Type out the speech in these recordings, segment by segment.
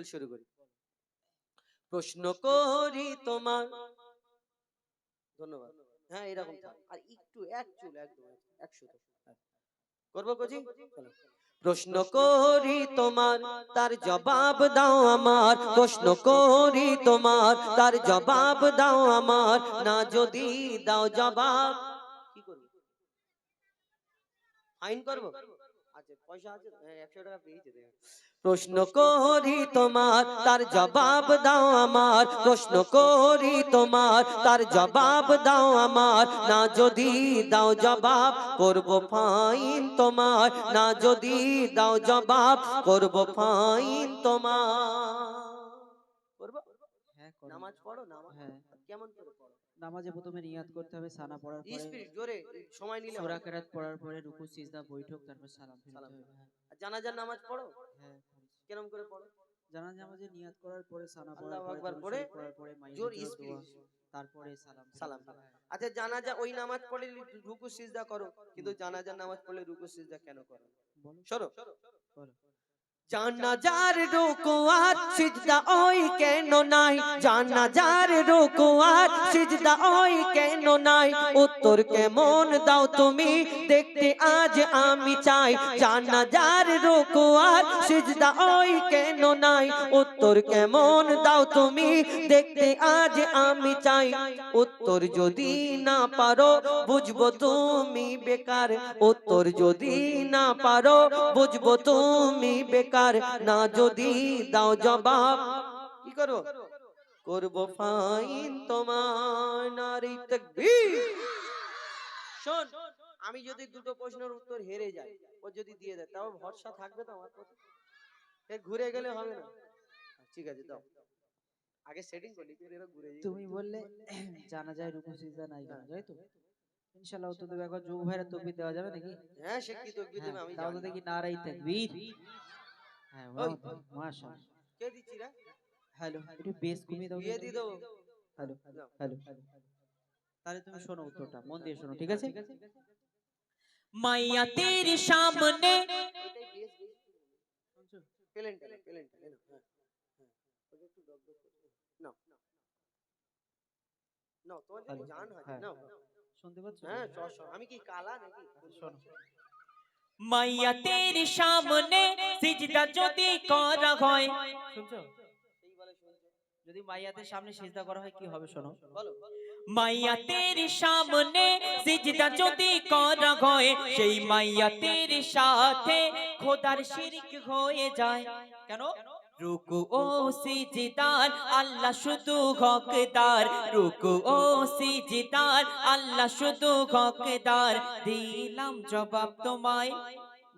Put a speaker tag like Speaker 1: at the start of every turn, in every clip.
Speaker 1: শুরু করি। প্রশ্ন করি তোমার, ধন্যবাদ। হ্যাঁ এরকম থাক। আর একটু এক চুল একদম 100 করবো কোজি। চলো। প্রশ্ন করি তোমার, তার জবাব দাও আমার। প্রশ্ন করি তোমার, তার জবাব দাও আমার। না যদি দাও জবাব, কি করবো? ফাইন করবো? আচ্ছা পয়সা আছে, 100 টাকা পেয়েছে। প্রশ্ন করি তোমার, তার জবাব দাও আমার। প্রশ্ন করি তোমার, তার জবাব দাও আমার। না যদি দাও জবাব, করব ফাইন তোমার। না যদি দাও জবাব, করব ফাইন তোমার। করব?
Speaker 2: হ্যাঁ করো।
Speaker 1: নামাজ পড়ো, নামাজ
Speaker 2: হ্যাঁ,
Speaker 1: কেমন করে পড়ো?
Speaker 2: নামাজে প্রথমে নিয়াত করতে হবে, সানা পড়ার পরে
Speaker 1: স্পিড জোরে, সময় নিলে
Speaker 2: সূরা
Speaker 1: হবে।
Speaker 2: কেরাত পড়ার পরে রুকু সিজদা বৈঠক, তারপর সালাম ফিরতে
Speaker 1: সালাম।
Speaker 2: হবে। হ্যাঁ
Speaker 1: আর জানাজার নামাজ পড়ো?
Speaker 2: হ্যাঁ পড়েছি।
Speaker 1: কেরম করে পড়ো?
Speaker 2: জানাজা নামাজে নিয়াত করার পরে, সানা পড়ার
Speaker 1: আল্লাহু
Speaker 2: পরে,
Speaker 1: আকবার
Speaker 2: দরুদ
Speaker 1: পড়ে
Speaker 2: শরীফ পড়ার পরে,
Speaker 1: জোর
Speaker 2: মাইয়াতের
Speaker 1: স্পিড
Speaker 2: দোয়া, তারপরে সালাম
Speaker 1: সালাম
Speaker 2: ফিরাতে
Speaker 1: ফেরা।
Speaker 2: হবে। হ্যাঁ।
Speaker 1: আচ্ছা জানাজা ওই নামাজ পড়ে রুকু সিজদা করো, কিন্তু জানাজার নামাজ পড়লে রুকু সিজদা কেন করো?
Speaker 2: বলো
Speaker 1: শোনো,
Speaker 2: বলো।
Speaker 1: জানাজার রুকু আর সিজদা ওই কেন নাই? জানাজার রুকু আর সিজদা ওই কেন নাই? উত্তর কেমন দাও তুমি, দেখতে আজ আমি চাই। জানাজার রুকু আর সিজদা ওই কেন নাই? উত্তর কেমন দাও তুমি, দেখতে আজ আমি চাই। উত্তর যদি না পারো, বুঝবো তুমি বেকার। উত্তর যদি না পারো, বুঝবো তুমি বেকার। না যদি দাও জবাব, কি করবো? করবো ফাইন তোমার। নারী তাকবীর। শোন, আমি যদি দুটো প্রশ্নের উত্তর হেরে যাই, ও যদি দিয়ে দেয়, তাও ভরসা থাকবে তো আমার প্রতি? ঘুরে গেলে হবে না। ঠিক আছে দাও, আগে সেটিং করি, এরা ঘুরে যাই।
Speaker 2: তুমি বললে জানাজায় রুকু সিজদা নাই কেন, তাই তো? ইনশাআল্লাহ উত্তর দেবে। একবার যোগ ভাইরা তাকবীর দেওয়া যাবে নাকি?
Speaker 1: হ্যাঁ সে কি তাকবীর
Speaker 2: হ্যাঁ
Speaker 1: দেবে আমি
Speaker 2: দাও তো
Speaker 1: জানি।
Speaker 2: দেখি, নারাই তাকবীর। হ্যাঁ
Speaker 1: ওই
Speaker 2: ওয়াও, মাশাআল্লাহ।
Speaker 1: কে দিচ্ছি রে?
Speaker 2: হ্যালো, একটু বেস কমিয়ে দাও তো
Speaker 1: বিয়ে
Speaker 2: একটু।
Speaker 1: দিয়ে দেবো।
Speaker 2: হ্যালো
Speaker 1: দাও।
Speaker 2: হ্যালো। তাহলে তুমি শোনো উত্তরটা, মন দিয়ে শোনো, ঠিক আছে?
Speaker 3: মাইয়া তেরি সামনে
Speaker 1: এটাই বেশ বেশ
Speaker 2: শুনছো?
Speaker 1: পেলেনটা না, পেলেনটা না। হ্যাঁ হ্যাঁ, ওটা একটু ডগ ডগ করছে। নাও নাও, তোমার জন্য
Speaker 2: হ্যালো।
Speaker 1: জান হাজির।
Speaker 2: হ্যাঁ
Speaker 1: নাও
Speaker 2: শুনতে পাচ্ছ?
Speaker 1: হ্যাঁ, আমি কি কালা নাকি?
Speaker 2: আচ্ছা শোনো।
Speaker 3: মাইয়া তেরি সামনে সিজদা যদি করা হয়।
Speaker 2: শুনছো?
Speaker 1: সেই বলে শুনছো?
Speaker 2: যদি মাইয়াদের সামনে সিজদা করা হয় কি হবে শোনো।
Speaker 1: বলো।
Speaker 3: মাইয়া তেরি সামনে সিজদা যদি করা হয়, সেই মাইয়া তেরি সাথে খোদার শিরক হয়ে যায়। কেন? রুকু ও সিজদার আল্লাহ শুধু হকদার। রুকু ও সিজদার আল্লাহ শুধু হকদার। দিলাম জবাব তোমায়,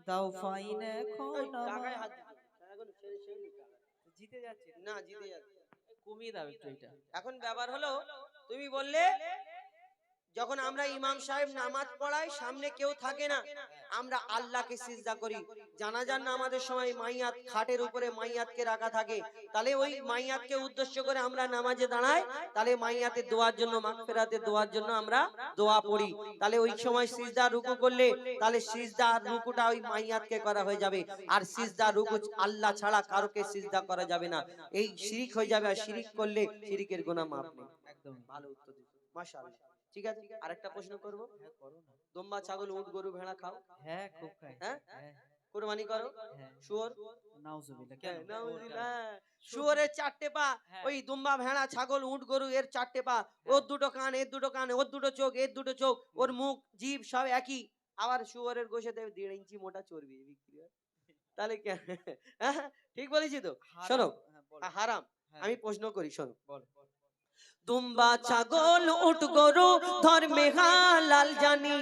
Speaker 3: দাও ফাইন
Speaker 1: ওই
Speaker 3: এখন
Speaker 1: টাকায়
Speaker 3: আমায়।
Speaker 1: হাত দিচ্ছি এখন, সেই টাকা
Speaker 2: জিতে যাচ্ছে
Speaker 1: না, জিতে যাচ্ছে।
Speaker 2: কমিয়ে দাও একটু এটা।
Speaker 1: এখন ব্যাপার হলো, তুমি বললে যখন আমরা ইমাম সাহেব নামাজ পড়াই, সামনে কেউ থাকে না, আমরা আল্লাহকে সিজদা করি। জানাজার নামাজের সময় মাইয়াত খাটের উপরে মাইয়াতকে রাখা থাকে, তাহলে ওই মাইয়াতকে উদ্দেশ্য করে আমরা নামাজে দাঁড়াই। তাহলে মাইয়াতের দোয়ার জন্য, মাগফিরাতের দোয়ার জন্য আমরা দোয়া পড়ি। তাহলে ওই সময় সিজদা রুকু করলে, তাহলে সিজদা আর রুকুটা ওই মাইয়াতকে করা হয়ে যাবে। আর সিজদা রুকু আল্লাহ ছাড়া কারোকে সিজদা করা যাবে না। এই শিরিক হয়ে যাবে, আর শিরিক করলে শিরিকের গুনাহ মাফ নেই।
Speaker 2: একদম
Speaker 1: ভালো উত্তর দিচ্ছ, মাশাআল্লাহ। ঠিক আছে, আরেকটা প্রশ্ন করব।
Speaker 2: হ্যাঁ করো না।
Speaker 1: দম্বা, ছাগল, উট, গরু, ভেড়া খাও?
Speaker 2: হ্যাঁ খুব খাই।
Speaker 1: হ্যাঁ,
Speaker 2: হ্যাঁ
Speaker 1: কুরবানি করো?
Speaker 2: হ্যাঁ।
Speaker 1: শুয়োর?
Speaker 2: নাউজুবিল্লাহ, কেন?
Speaker 1: নাউজুবিল্লাহ। শুয়োরের 4টে পা,
Speaker 2: হ্যাঁ।
Speaker 1: ওই দুম্বা, ভেড়া, ছাগল, উট, গরু এর 4টে পা। ওর দুটো কান, এর দুটো কান, ওর দুটো চোখ, এর দুটো চোখ, ওর মুখ, জিভ সব একই। আবার শুয়োরের গোশতে 1.5 ইঞ্চি মোটা চর্বি বিক্রি হয়। তাহলে হ্যাঁ, ঠিক বলেছি তো? শোনো,
Speaker 2: হারাম। হ্যাঁ বলো।
Speaker 1: হারাম।
Speaker 2: হ্যাঁ
Speaker 1: আমি প্রশ্ন করি, শোনো।
Speaker 2: বলো।
Speaker 1: দুম্বা, ছাগল, উট, গরু ধর্মে হালাল জানি।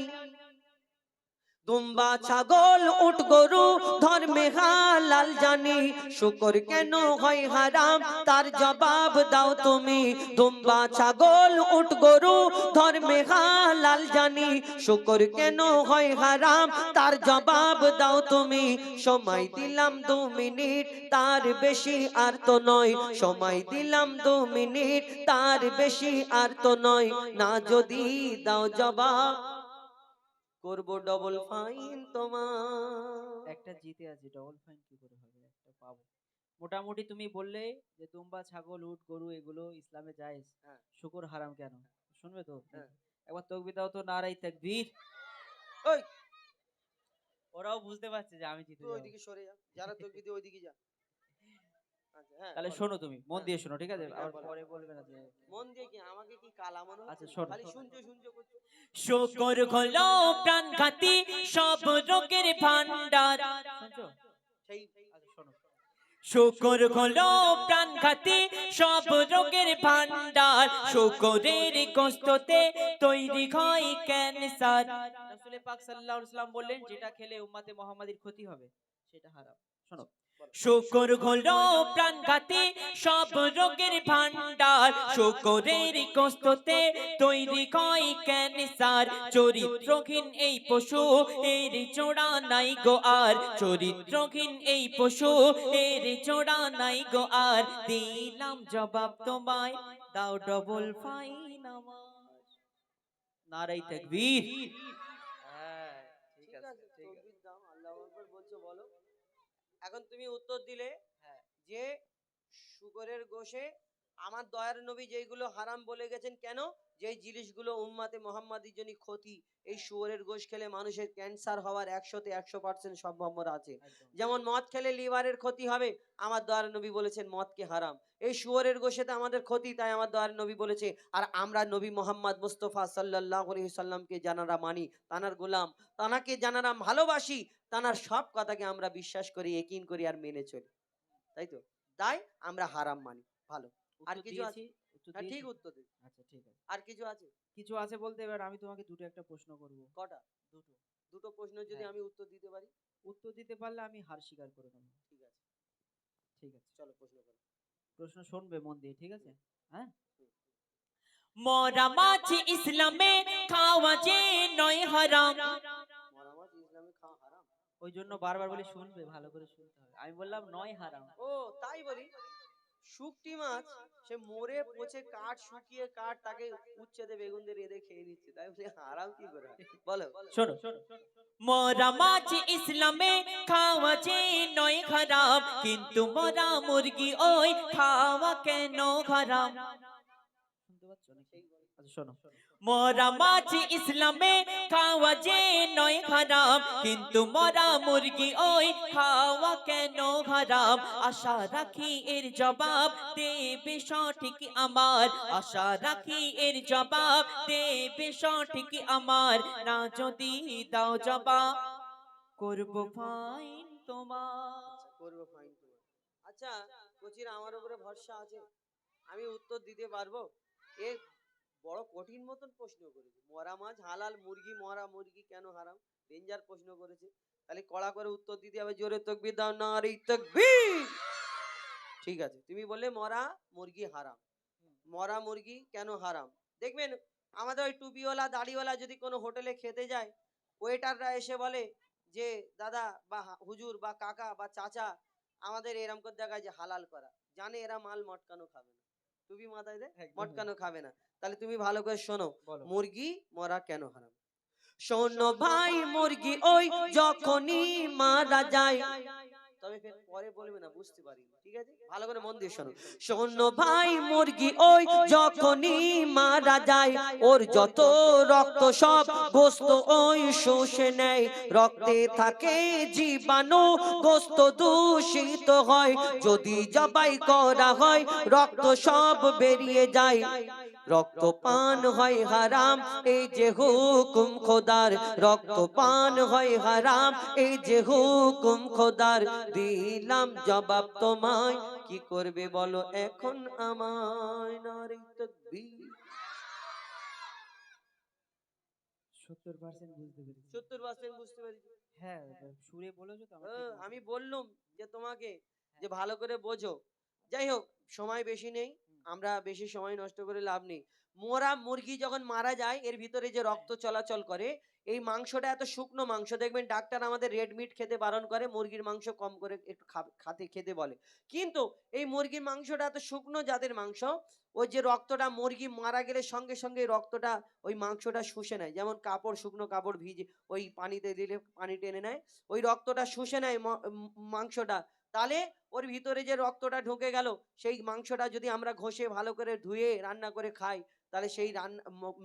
Speaker 1: দুম্বা, ছাগল, উট, গরু ধর্মে হালাল জানি। শুকর কেন হয় হারাম, তার জবাব দাও তুমি। দুম্বা, ছাগল, উট, গরু ধর্মে হালাল জানি। শুকর কেন হয় হারাম, তার জবাব দাও তুমি। সময় দিলাম 2 মিনিট, তার বেশি আর তো নয়। সময় দিলাম 2 মিনিট, তার বেশি আর তো নয়। না যদি দাও জবাব, করব ডবল ফাইন তোমার।
Speaker 2: একটা জিতে আছে, ডবল ফাইন কি করে হবে? একটা পাবো। মোটামুটি তুমি বললে যে দুম্বা, ছাগল, উট, গরু এগুলো ইসলামে জায়েজ,
Speaker 1: হ্যাঁ।
Speaker 2: শুকর হারাম কেন? শুনবে তো?
Speaker 1: হ্যাঁ।
Speaker 2: একবার তাকবীর দাও তো, নারায়ে তাকবীর।
Speaker 1: ওই
Speaker 2: ওরাও বুঝতে পারছে যে আমি জিতে
Speaker 1: তুই
Speaker 2: যাবো।
Speaker 1: ওইদিকে সরে যা, যারা তোকে দিয়ে ওইদিকে যা। আচ্ছা হ্যাঁ
Speaker 2: তাহলে
Speaker 1: বলো।
Speaker 2: শোনো, তুমি মন
Speaker 1: হ্যাঁ
Speaker 2: দিয়ে শোনো, ঠিক আছে?
Speaker 1: হ্যাঁ
Speaker 2: আবার
Speaker 1: বলো।
Speaker 2: পরে বলবে না যে
Speaker 1: মন দিয়ে কি আমাকে কি কালা মনে হচ্ছে?
Speaker 2: আচ্ছা শোনো।
Speaker 1: খালি শুনছো শুনছো করছো।
Speaker 3: শুকর হলো প্রাণঘাতী সব রোগের ভান্ডার।
Speaker 2: শুনছো?
Speaker 1: সেই
Speaker 2: আচ্ছা শোনো।
Speaker 3: শুকর হলো প্রাণঘাতী সব রোগের ভান্ডার। শুকরের গোশতে তৈরি হয় ক্যান্সার।
Speaker 2: রাসূল পাক সাল্লাল্লাহু আলাইহি ওয়াসাল্লাম বললেন, যেটা খেলে উম্মতে মুহাম্মাদির ক্ষতি হবে সেটা হারাম। শোনো।
Speaker 1: বলো।
Speaker 3: শুকর হলো প্রাণঘাতী সব রোগের ভান্ডার। শুকরের গোশতে তৈরি হয় ক্যান্সার। চরিত্রহীন এই পশু এর জোড়া নাই গো আর। চরিত্রহীন এই পশু এর জোড়া নাই গো আর। দিলাম জবাব তোমায়, দাও ডবল ফাইন আমার। নারায়ে তাকবীর।
Speaker 2: হ্যাঁ,
Speaker 1: ঠিক
Speaker 2: ঠিক
Speaker 1: আছে,
Speaker 2: আছে, ঠিক আছে।
Speaker 1: তকবীর দাও, আল্লাহু আকবার বলছো বলো। এখন তুমি উত্তর দিলে
Speaker 2: হ্যাঁ।
Speaker 1: যে শুকরের গোশে আমার দয়ার নবী যেইগুলো হারাম বলে গেছেন, কেন? যেই জিনিসগুলো উম্মাতে মুহাম্মাদির জন্য ক্ষতি, এই শুয়োরের গোশ খেলে মানুষের ক্যান্সার হওয়ার 100তে 100% সম্ভাবনা আছে।
Speaker 2: একদম।
Speaker 1: যেমন মদ খেলে লিভারের ক্ষতি হবে, আমার দয়ার নবী বলেছেন মদকে হারাম। এই শুয়োরের গোশেতে আমাদের ক্ষতি, তাই আমার দয়ার নবী বলেছে। আর আমরা নবী মোহাম্মদ মুস্তাফা সাল্লাল্লাহু আলাইহি সাল্লামকে জানারা মানি, তানার গোলাম, তানাকে জানারা ভালোবাসি, তানার সব কথাকে আমরা বিশ্বাস করি, ইয়াকিন করি আর মেনে চলি, তাই তো? তাই আমরা হারাম মানি। ভালো। আর
Speaker 2: উত্তর
Speaker 1: কিছু আছে?
Speaker 2: দিয়েছি, উত্তর
Speaker 1: হ্যাঁ ঠিক
Speaker 2: দিয়েছি।
Speaker 1: উত্তর দিন।
Speaker 2: আচ্ছা ঠিক আছে।
Speaker 1: আর কিছু আছে?
Speaker 2: কিছু আছে বলতে, এবার আমি তোমাকে দুটো একটা প্রশ্ন করব।
Speaker 1: কটা?
Speaker 2: দুটো।
Speaker 1: দুটো প্রশ্ন যদি
Speaker 2: হ্যাঁ।
Speaker 1: আমি উত্তর দিতে পারি?
Speaker 2: উত্তর দিতে পারলে আমি হার স্বীকার করে নেব।
Speaker 1: ঠিক আছে,
Speaker 2: ঠিক আছে।
Speaker 1: চলো প্রশ্ন করো।
Speaker 2: প্রশ্ন শুনবে মন দিয়ে, ঠিক আছে? হ্যাঁ।
Speaker 1: হুম।
Speaker 3: মরা মাছ ইসলামে খাওয়া যে নয় হারাম।
Speaker 1: মরা মাছ ইসলামে খাওয়া হারাম?
Speaker 2: ওই জন্য বারবার বলি শুনবে, ভালো করে শুনতে হবে। আমি বললাম নয় হারাম।
Speaker 1: ও তাই বলি। শুকটি মাছ সে মরে পচে কাঠ শুকিয়ে কাঠ তাকে উচ্ছেদে বেগুন দিয়ে রেঁধে খেয়ে নিচ্ছে, তাই বলি হারাম কি করে হয়? বলো।
Speaker 3: শোনো, মরা মাছ ইসলামে খাওয়া যে নয় হারাম, কিন্তু মরা মুরগি ওই খাওয়া কেন হারাম?
Speaker 2: শুনতে পাচ্ছ নাকি?
Speaker 1: সেই বলো।
Speaker 2: আচ্ছা শোনো।
Speaker 3: মরা মাছ ইসলামে খাওয়া যে নয় হারাম, কিন্তু মরা মুরগি ওই খাওয়া কেন হারাম? আশা রাখি এর জবাব দেবে সঠিক আমার। আশা রাখি এর জবাব দেবে সঠিক আমার। না যদি দাও জবাব, করব ফাইন তোমার।
Speaker 1: আচ্ছা করবো ফাইন তোমার। আচ্ছা কোচির আমার উপরে ভরসা আছে, আমি উত্তর দিতে পারবো? এ বড় কঠিন মতন প্রশ্ন করেছে, মরা মাছ হালাল, মুরগি মরা মুরগি কেন হারাম, ডেঞ্জার প্রশ্ন করেছে। তাহলে কড়া করে উত্তর দিতে হবে, জোরে তাকবীর দাও, নারে তাকবীর। ঠিক আছে, তুমি বললে মরা মুরগি হারাম। মরা মুরগি কেন হারাম? দেখবেন আমাদের ওই টুপিওয়ালা দাড়িওয়ালা যদি কোনো হোটেলে খেতে যায়, ওয়েটাররা এসে বলে যে দাদা বা হুজুর বা কাকা বা চাচা, আমাদের এরম করে দেখায় যে হালাল করা, জানে এরা মাল মটকানো খাবে না, টুপি মাথায় দেয়,
Speaker 2: একদম।
Speaker 1: মটকানো খাবে না। তাহলে তুমি ভালো করে শোনো,
Speaker 2: বলো।
Speaker 1: মুরগি মরা কেন হারাম? শোনো ভাই, মুরগি ওই যখনই মারা যায়, তবে ফের পরে বলবে না, বুঝতে পারিনি, ঠিক আছে? ভালো করে মন দিয়ে শোনো। শোনো ভাই, মুরগি ওই যখনই মারা যায়, ওর যত রক্ত সব গোস্ত ওই শুষে নেয়। রক্তে থাকে জীবাণু, গোস্ত দূষিত হয়, যদি জবাই করা হয় রক্ত সব বেরিয়ে যায়। রক্ত পান হয় হারাম, এই যে হুকুম খোদার। রক্ত পান হয় হারাম, এই যে হুকুম খোদার। দিলাম জবাব তোমায়, কি করবে বলো এখন আমায়? নারে তাকবীর।
Speaker 2: 70% বুঝতে পেরেছি।
Speaker 1: 70% বুঝতে পেরেছি।
Speaker 2: হ্যাঁ, সুরে বলেছো তো আমার ঠিক মনে
Speaker 1: আমি
Speaker 2: পড়ছে।
Speaker 1: বললুম যে তোমাকে যে
Speaker 2: হ্যাঁ।
Speaker 1: ভালো করে বোঝো। যাই হোক, সময় বেশি নেই,
Speaker 2: হুম।
Speaker 1: আমরা বেশি সময় নষ্ট করে লাভ নেই। মোরা মুরগি যখন মারা যায়, এর ভিতরে যে রক্ত চলাচল করে, এই মাংসটা এত শুকনো মাংস, দেখবেন ডাক্তার আমাদের রেড মিট খেতে বারণ করে, মুরগির মাংস কম করে একটু খেতে বলে। কিন্তু এই মুরগির মাংসটা এত শুকনো জাতের মাংস, ওই যে রক্তটা মুরগি মারা গেলে সঙ্গে সঙ্গে রক্তটা ওই মাংসটা শুষে নেয়, যেমন কাপড়, শুকনো কাপড় ভিজে ওই পানিতে দিলে পানি টেনে নেয়, ওই রক্তটা শুষে নেয় মাংসটা। তাহলে ওর ভিতরে যে রক্তটা ঢুকে গেল, সেই মাংসটা যদি আমরা ঘষে ভালো করে ধুয়ে রান্না করে খাই, তাহলে সেই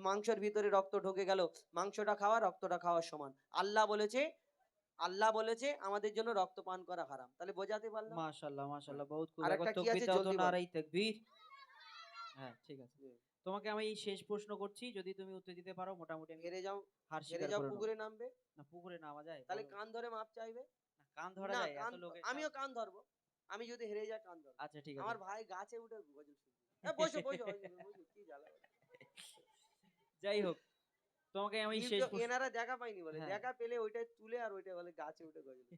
Speaker 1: মাংসের ভিতরে রক্ত ঢুকে গেল, মাংসটা খাওয়া রক্তটা খাওয়ার সমান। আল্লাহ বলেছে আমাদের জন্য রক্ত পান করা হারাম। তাহলে বোঝাতে পারলাম?
Speaker 2: মাশাআল্লাহ
Speaker 1: হ্যাঁ।
Speaker 2: মাশাআল্লাহ, বহুত খুব।
Speaker 1: আর
Speaker 2: একবার
Speaker 1: একটা কি আছে
Speaker 2: তাকবীর দাও তো,
Speaker 1: জলদি বল।
Speaker 2: নারাই তাকবীর। হ্যাঁ ঠিক আছে, তোমাকে আমি এই শেষ প্রশ্ন করছি, যদি তুমি উত্তর দিতে পারো মোটামুটি আমি
Speaker 1: হেরে যাও,
Speaker 2: হার
Speaker 1: হেরে
Speaker 2: স্বীকার
Speaker 1: যাও
Speaker 2: করে নেবো।
Speaker 1: পুকুরে নামবে।
Speaker 2: না পুকুরে নামা যায়?
Speaker 1: তাহলে
Speaker 2: বলো।
Speaker 1: কান ধরে মাপ চাইবে।
Speaker 2: না, কান ধরা
Speaker 1: না
Speaker 2: যায় এত
Speaker 1: কান,
Speaker 2: লোকের
Speaker 1: আমিও
Speaker 2: সামনে?
Speaker 1: কান ধরবো। আমি যদি হেরে যাই কান ধরবো।
Speaker 2: আচ্ছা ঠিক আছে।
Speaker 1: আমার ভাই গাছে উঠে গজল শুনবে। বসো বসো বসো, বসো, কি জ্বালা।
Speaker 2: যাই হোক, তোমাকে আমি
Speaker 1: নীল
Speaker 2: শেষ
Speaker 1: তো
Speaker 2: প্রশ্ন।
Speaker 1: এনারা দেখা পাইনি বলে,
Speaker 2: হ্যাঁ।
Speaker 1: দেখা পেলে ওইটা তুলে আর ওইটা বলে গাছে উঠে গজল।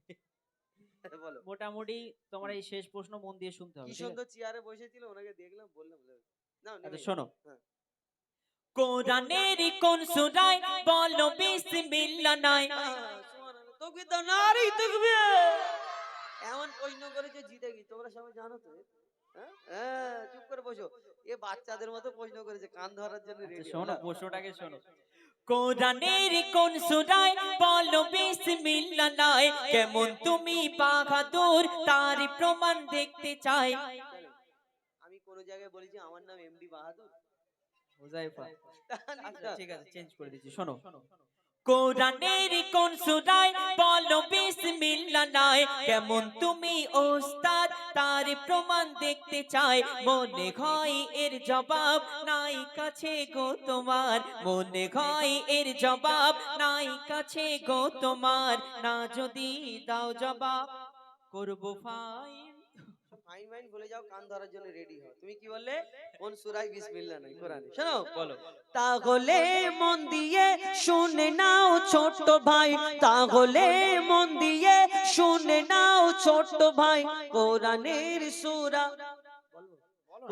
Speaker 1: বলো।
Speaker 2: মোটামুটি তোমার এই শেষ প্রশ্ন মন দিয়ে শুনতে
Speaker 1: কি
Speaker 2: হবে, ঠিক আছে?
Speaker 1: সুন্দর চেয়ারে বসেছিল, ওনাকে দেখলাম, বললাম না নেমে
Speaker 2: আচ্ছা
Speaker 1: যাও।
Speaker 2: শোনো,
Speaker 1: হ্যাঁ।
Speaker 3: কোরআনের কোন সূরায় বলো বিসমিল্লাহ নাই?
Speaker 1: সুবহানাল্লাহ, তাকবীর দাও, নারী তাকবীর। এমন প্রশ্ন করেছে জিতে গেছি, তোমরা সবাই জানো তো? হ্যাঁ হ্যাঁ, চুপ করে বসো। এ বাচ্চাদের মতো প্রশ্ন করেছে, কান ধরার জন্য
Speaker 2: আচ্ছা
Speaker 1: রেডি
Speaker 2: শোনো,
Speaker 1: হলো।
Speaker 2: প্রশ্নটাকে শোনো।
Speaker 3: কোরআনের কোন সূরায় বলো বিসমিল্লাহ নাই? কেমন তুমি বাহাদুর তার প্রমাণ দেখতে চাই।
Speaker 1: আমি কোন জায়গায় বলেছি আমার নাম এমডি বাহাদুর?
Speaker 2: হুযায়ফা।
Speaker 1: তাহলে
Speaker 2: আচ্ছা
Speaker 1: না।
Speaker 2: ঠিক আছে, চেঞ্জ করে দিচ্ছি, শোনো।
Speaker 3: কোরআনের কোন সূরায় বলো বিসমিল্লাহ নাই? কেমন তুমি ওস্তাদ তার প্রমাণ দেখতে চাই। মনে হয় এর জবাব নাই কাছে গো তোমার, মনে হয় এর জবাব নাই কাছে গো তোমার। না যদি দাও জবাব করব ফাইন।
Speaker 1: ফাইন ফাইন ভুলে যাও, কান ধরার জন্য রেডি হও। তুমি কি বললে? কোন সূরায় বিসমিল্লাহ নাই কোরআনে? শোনো,
Speaker 2: বলো।
Speaker 1: তাহলে মন দিয়ে শুনে নাও ছোট ভাই, তাহলে মন দিয়ে শুনে নাও ছোট ভাই, কোরআনের সূরা,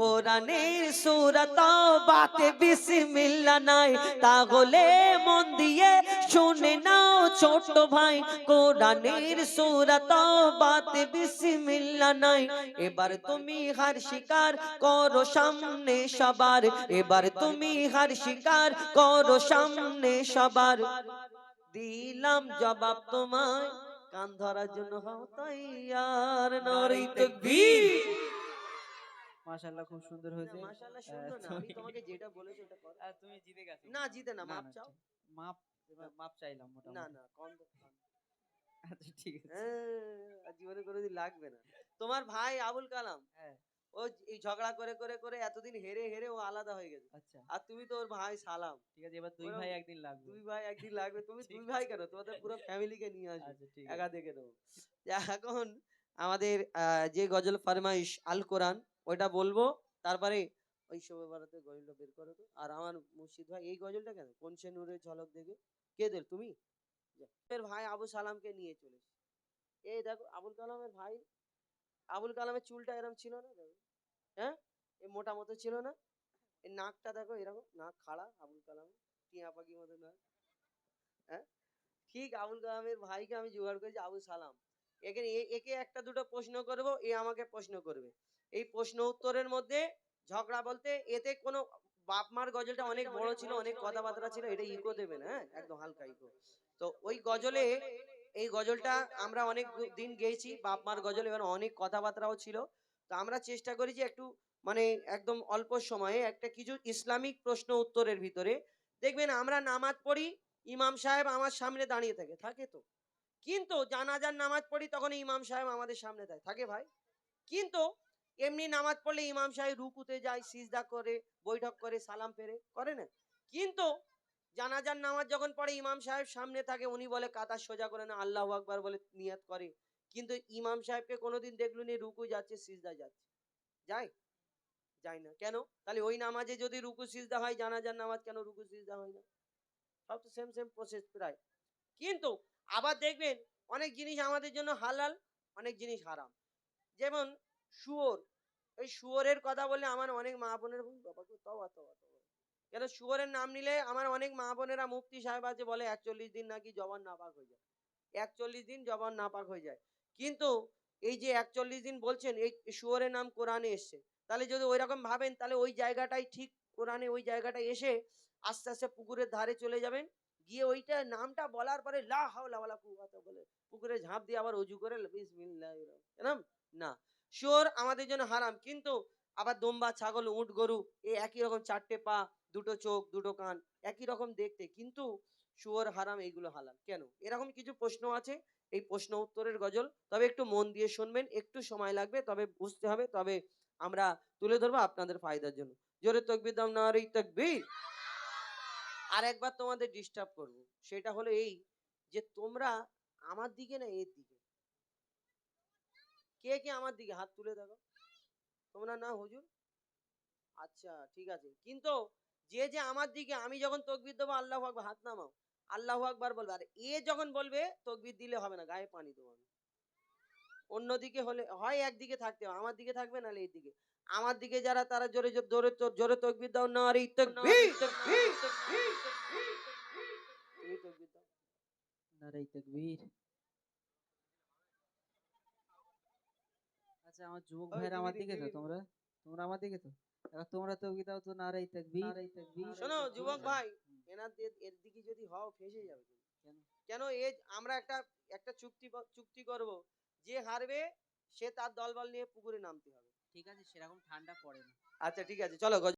Speaker 1: কোরআনের সূরা তাওবাতে বিসমিল্লাহ নাই। তাহলে মন দিয়ে শুনে নাও ছোট ভাই, কোরআনের সূরা তাওবাতে বিসমিল্লাহ নাই। এবার তুমি হার স্বীকার করো সামনে সবার, এবার তুমি হার স্বীকার করো সামনে সবার। দিলাম জবাব তোমায়, কান ধরার জন্য হও তৈয়ার। নারে তাকবীর।
Speaker 2: মাশাআল্লাহ, খুব সুন্দর
Speaker 1: না
Speaker 2: হয়েছে।
Speaker 1: মাশাআল্লাহ সুন্দর না, আমি তোমাকে যেটা বলেছি ওটা করো।
Speaker 2: তুমি জিতে গেছো।
Speaker 1: না জিতে না,
Speaker 2: না
Speaker 1: মাপ
Speaker 2: না
Speaker 1: চাও।
Speaker 2: ঠিক। মাপ, এবার মাপ চাইলাম
Speaker 1: না
Speaker 2: মোটামুটি।
Speaker 1: না কম তো কম।
Speaker 2: আচ্ছা ঠিক আছে।
Speaker 1: আর জীবনে কোনোদিন লাগবে না। তোমার ভাই আবুল কালাম,
Speaker 2: হ্যাঁ।
Speaker 1: ও এই ঝগড়া করে করে করে এতদিন হেরে হেরে ও আলাদা হয়ে গেছে।
Speaker 2: আচ্ছা
Speaker 1: আর তুমি তো ওর ভাই সালাম।
Speaker 2: ঠিক আছে, এবার দুই
Speaker 1: ওরম
Speaker 2: ভাই একদিন লাগবে।
Speaker 1: দুই ভাই একদিন লাগবে। তুমি
Speaker 2: ঠিক
Speaker 1: দুই ভাই
Speaker 2: আছে।
Speaker 1: কেন, তোমাদের পুরো ফ্যামিলিকে নিয়ে আসবে,
Speaker 2: আচ্ছা ঠিক
Speaker 1: একা
Speaker 2: আছে।
Speaker 1: দেখে দেবো। এখন আমাদের যে গজল ফরমাইশ আল কোরআন, ওইটা বলবো। তারপরে ওই শোভা বারাতে গজলটা বের করো তো। আর আমার মুর্শিদ ভাই এই গজলটা কেন, কোন সে নূরের ঝলক দেখে, কে দিল তুমি? যা। এর ভাই আবু সালামকে নিয়ে চলে এসেছে। এই দেখো আবুল কালামের ভাই, আবুল কালামের চুলটা এরকম ছিল না, দেখো। হ্যাঁ, এ মোটা মতো ছিল না। এর নাকটা দেখো, এরকম নাক খাড়া আবুল কালাম, টিয়া পাখির মতো নাক। হ্যাঁ, ঠিক আবুল কালামের ভাইকে আমি জোগাড় করেছি আবু সালাম। একে একে একটা দুটো প্রশ্ন করব, এ আমাকে প্রশ্ন করবে। এই প্রশ্ন উত্তরের মধ্যে ঝগড়া বলতে, এতে কোনো বাপ মার গজলটা অনেক বড় ছিল, অনেক কথাবার্তা ছিল, এটা ইকো দেবে না, হ্যাঁ একদম হালকা ইকো। তো ওই গজলে, এই গজলটা আমরা অনেক দিন গেয়েছি, বাপ মার গজল, এবার অনেক কথাবার্তাও ছিল। তো আমরা চেষ্টা করেছি একটু, মানে একদম অল্প সময়ে একটা কিছু ইসলামিক প্রশ্ন উত্তরের ভিতরে। দেখবেন আমরা নামাজ পড়ি, ইমাম সাহেব আমার সামনে দাঁড়িয়ে থাকে, থাকে তো। কিন্তু জানাজার নামাজ পড়ি, তখন ইমাম সাহেব আমাদের সামনে থাকে ভাই। কিন্তু এমনি নামাজ পড়লে ইমাম সাহেব রুকুতে যায়, সিজদা করে, বৈঠক করে, সালাম ফেরে, করে না? কিন্তু জানাজার নামাজ যখন পড়ে ইমাম সাহেব সামনে থাকে, উনি বলে কাতার সোজা করে না, আল্লাহু আকবার বলে নিয়াত করে। কিন্তু ইমাম সাহেবকে কোনোদিন দেখলুনি রুকু যাচ্ছে, সিজদা যাচ্ছে? যায়? যায় না কেন? তাহলে ওই নামাজে যদি রুকু সিজদা হয়, জানাজার নামাজ কেন রুকু সিজদা হয় না? সব তো সেম সেম প্রসেস প্রায়। কিন্তু আবার দেখবেন অনেক জিনিস আমাদের জন্য হালাল, অনেক জিনিস হারাম। যেমন শুয়োর, ওই শুয়োরের কথা বললে আমার অনেক মা বোনের বাবাকে তওবা তওবা তওবা। কেন শুয়োরের নাম নিলে আমার অনেক মা বোনেরা, মুফতি সাহেব আছে বলে 41 দিন নাকি জবান নাপাক হয়ে যায়, 41 দিন জবান নাপাক হয়ে যায়। কিন্তু এই যে 41 দিন বলছেন, এই শুয়োরের নাম কোরআনে এসছে। তাহলে যদি ওই রকম ভাবেন, তাহলে ওই জায়গাটাই ঠিক, কোরআনে ওই জায়গাটায় এসে আস্তে আস্তে পুকুরের ধারে চলে যাবেন, গিয়ে ওইটা নামটা বলার পরে লা হাওলা ওয়ালা কুওয়াতা বলে পুকুরে ঝাঁপ দিয়ে আবার অজু করে বিসমিল্লাহির রহমানির রহিম, না, শুয়োর আমাদের জন্য হারাম, কিন্তু আবার দম্বা, ছাগল, উট, গরু এই একই রকম চারটে পা, দুটো চোখ, দুটো কান, একই রকম দেখতে, কিন্তু শুয়োর হারাম, এইগুলো হালাল কেন? এরকম কিছু প্রশ্ন আছে, এই প্রশ্ন উত্তরের গজল, তবে একটু মন দিয়ে শুনবেন, একটু সময় লাগবে, তবে বুঝতে হবে, তবে আমরা তুলে ধরবো আপনাদের ফায়দার জন্য। জোরে তকবীর দাও, নারে তাকবীর। আর একবার তোমাদের ডিস্টার্ব করব, সেটা হলো এই যে তোমরা আমার দিকে না এর দিকে, কে কে আমার দিকে হাত তুলে দেখো। তোমরা না হুজুর, আচ্ছা ঠিক আছে, কিন্তু যে যে আমার দিকে, আমি যখন তকবীর দেবো আল্লাহু আকবার, হাত নামাও, আল্লাহু আকবার বলবে, আর এ যখন বলবে তকবীর দিলে হবে না, গায়ে পানি দেবো আমি। অন্যদিকে হলে হয় একদিকে থাকতে হবে, আমার দিকে থাকবে, নাহলে এই দিকে। আমার দিকে যারা, তারা জোরে জোরে জোরে জোরে তকবীর দাও, নারে তাকবীর। তুমি তকবীর দাও।
Speaker 2: নারে তাকবীর। আচ্ছা আমার যুবক
Speaker 1: ওই
Speaker 2: ভাইরা আমার দিকে তো,
Speaker 1: দিকে।
Speaker 2: তোমরা তোমরা আমার দিকে তো, এবার তোমরা তো দাও তো নারে তাকবীর।
Speaker 1: শোনো যুবক ভাই, এনার এর দিকে যদি হও ফেসে যাবে কিন্তু।
Speaker 2: কেন?
Speaker 1: কেন আমরা একটা একটা চুক্তি করব, যে হারবে সে তার দলবল নিয়ে পুকুরে নামতে হবে।
Speaker 2: ঠিক আছে, সেরকম ঠান্ডা পড়ে না।
Speaker 1: আচ্ছা ঠিক আছে, চলো।